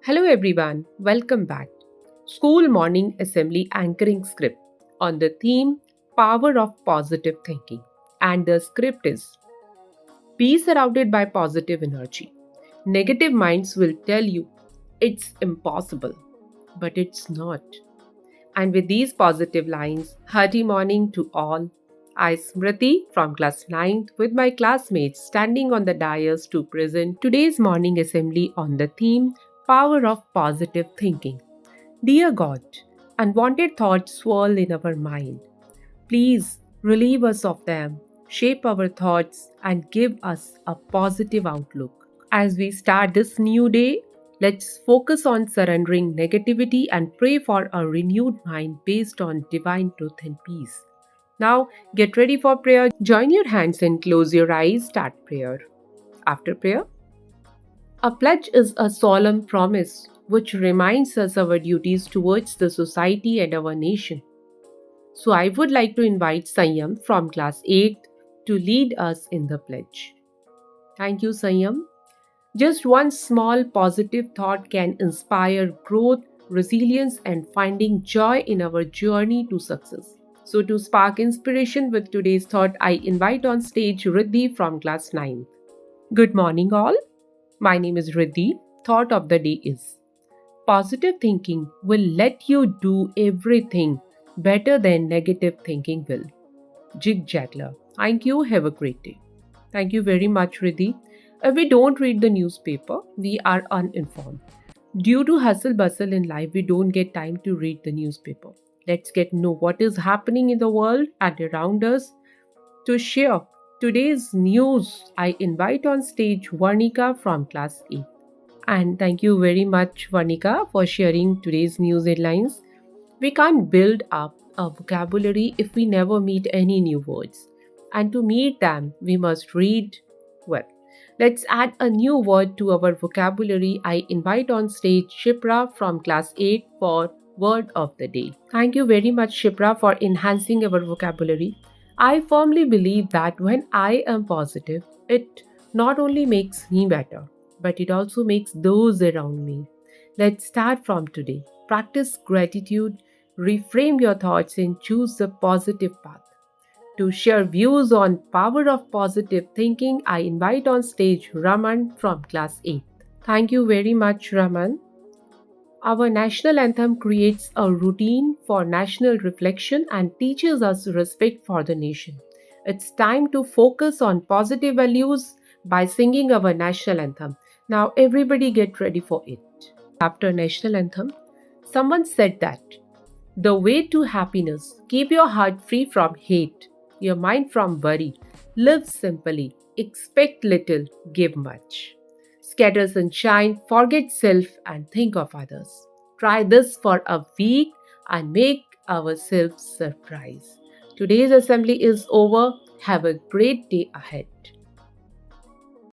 Hello everyone, welcome back. School Morning Assembly Anchoring Script on the theme Power of Positive Thinking. And the script is: Be surrounded by positive energy. Negative minds will tell you it's impossible, but it's not. And with these positive lines, hearty morning to all. I, Smriti, from class 9th, with my classmates standing on the dais to present today's morning assembly on the theme Power of Positive Thinking. Dear God, unwanted thoughts swirl in our mind. Please relieve us of them, shape our thoughts, and give us a positive outlook. As we start this new day, let's focus on surrendering negativity and pray for a renewed mind based on divine truth and peace. Now, get ready for prayer. Join your hands and close your eyes. Start prayer. After prayer, a pledge is a solemn promise which reminds us our duties towards the society and our nation. So I would like to invite Sanyam from class 8 to lead us in the pledge. Thank you, Sanyam. Just one small positive thought can inspire growth, resilience, and finding joy in our journey to success. So, to spark inspiration with today's thought, I invite on stage Riddhi from class 9. Good morning, all. My name is Riddhi. Thought of the day is: Positive thinking will let you do everything better than negative thinking will. Jig Jagler. Thank you. Have a great day. Thank you very much, Riddhi. If we don't read the newspaper, we are uninformed. Due to hustle bustle in life, we don't get time to read the newspaper. Let's get know what is happening in the world and around us. To share today's news, I invite on stage Varnika from class 8. And thank you very much, Varnika, for sharing today's news headlines. We can't build up a vocabulary if we never meet any new words. And to meet them, we must read well. Let's add a new word to our vocabulary. I invite on stage Shipra from class 8 for word of the day. Thank you very much, Shipra, for enhancing our vocabulary. I firmly believe that when I am positive, it not only makes me better, but it also makes those around me. Let's start from today. Practice gratitude, reframe your thoughts, and choose the positive path. To share views on power of positive thinking, I invite on stage Raman from class 8. Thank you very much, Raman. Our national anthem creates a routine for national reflection and teaches us respect for the nation. It's time to focus on positive values by singing our national anthem. Now everybody get ready for it. After national anthem, someone said that the way to happiness: keep your heart free from hate, your mind from worry, live simply, expect little, give much. Scatter sunshine, forget self, and think of others. Try this for a week and make ourselves surprised. Today's assembly is over. Have a great day ahead.